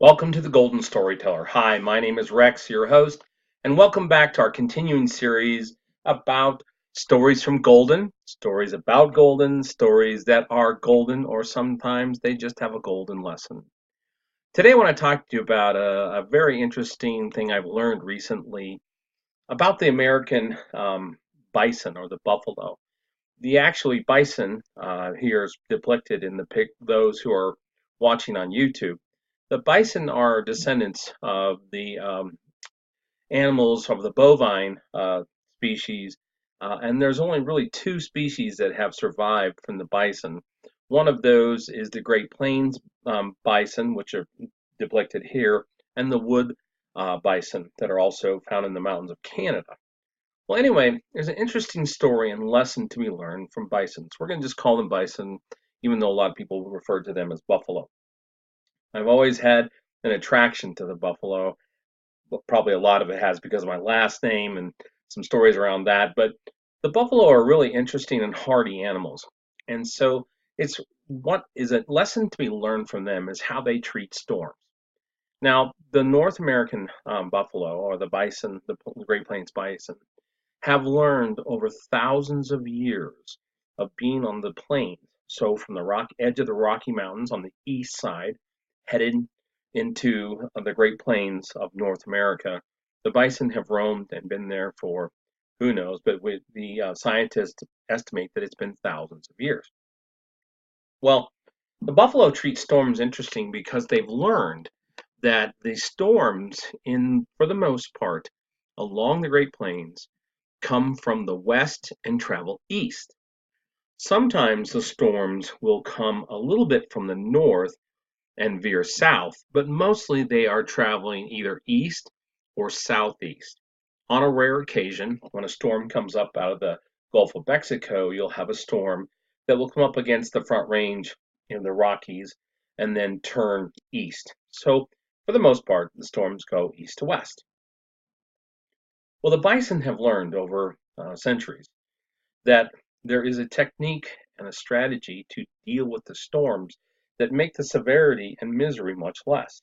Welcome to the Golden Storyteller. Hi, my name is Rex, your host, and welcome back to our continuing series about stories from Golden, stories about Golden, stories that are golden, or sometimes they just have a golden lesson. Today, I want to talk to you about a very interesting thing I've learned recently about the American bison or the buffalo. The actually bison here is depicted in the pic. Those who are watching on YouTube, the bison are descendants of the animals of the bovine species, and there's only really two species that have survived from the bison. One of those is the Great Plains bison, which are depicted here, and the wood bison that are also found in the mountains of Canada. Well, anyway, there's an interesting story and lesson to be learned from bisons. We're going to just call them bison, even though a lot of people refer to them as buffalo. I've always had an attraction to the buffalo. Well, probably a lot of it has because of my last name and some stories around that. But the buffalo are really interesting and hardy animals. And so it's what is a lesson to be learned from them is how they treat storms. Now, the North American buffalo or the bison, the Great Plains bison, have learned over thousands of years of being on the plains. So from the edge of the Rocky Mountains on the east side, headed into the Great Plains of North America, the bison have roamed and been there for who knows, but the scientists estimate that it's been thousands of years. Well, the buffalo treat storms interesting because they've learned that the storms, for the most part, along the Great Plains come from the west and travel east. Sometimes the storms will come a little bit from the north and veer south, but mostly they are traveling either east or southeast. On a rare occasion, when a storm comes up out of the Gulf of Mexico, you'll have a storm that will come up against the Front Range in the Rockies and then turn east. So, for the most part, the storms go east to west. Well, the bison have learned over centuries that there is a technique and a strategy to deal with the storms that make the severity and misery much less.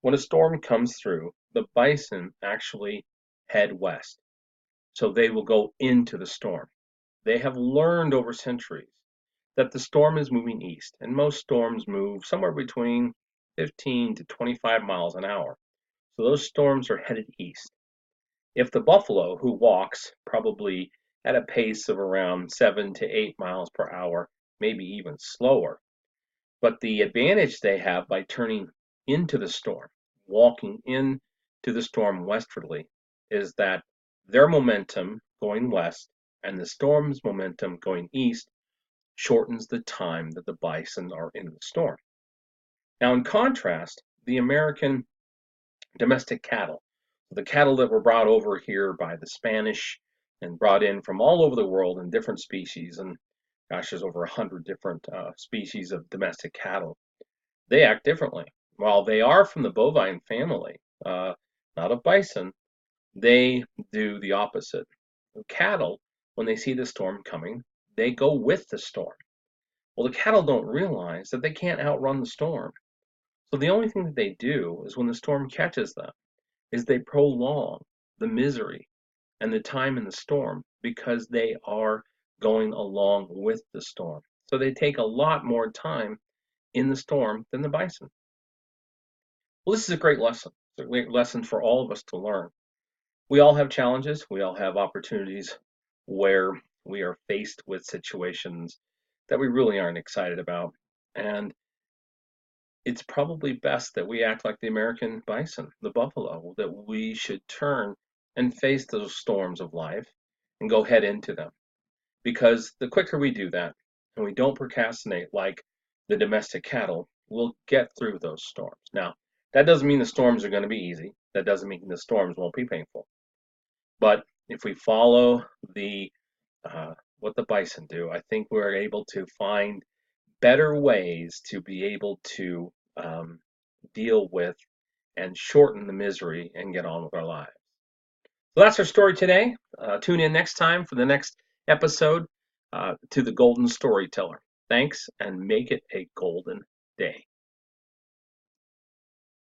When a storm comes through, the bison actually head west. So they will go into the storm. They have learned over centuries that the storm is moving east, and most storms move somewhere between 15 to 25 miles an hour. So those storms are headed east. If the buffalo, who walks probably at a pace of around 7 to 8 miles per hour, maybe even slower, but the advantage they have by turning into the storm, walking into the storm westwardly, is that their momentum going west and the storm's momentum going east shortens the time that the bison are in the storm. Now, in contrast, the American domestic cattle, the cattle that were brought over here by the Spanish and brought in from all over the world in different species, and gosh, there's over 100 different species of domestic cattle. They act differently. While they are from the bovine family, not of bison, they do the opposite. Cattle, when they see the storm coming, they go with the storm. Well, the cattle don't realize that they can't outrun the storm. So the only thing that they do is when the storm catches them, is they prolong the misery and the time in the storm because they are going along with the storm. So they take a lot more time in the storm than the bison. Well, this is a great lesson. It's a great lesson for all of us to learn. We all have challenges. We all have opportunities where we are faced with situations that we really aren't excited about. And it's probably best that we act like the American bison, the buffalo, that we should turn and face those storms of life and go head into them. Because the quicker we do that and we don't procrastinate like the domestic cattle, we'll get through those storms. Now, that doesn't mean the storms are going to be easy. That doesn't mean the storms won't be painful. But if we follow the what the bison do, I think we're able to find better ways to be able to deal with and shorten the misery and get on with our lives. So that's our story today. Tune in next time for the next episode to the Golden Storyteller. Thanks, and make it a golden day.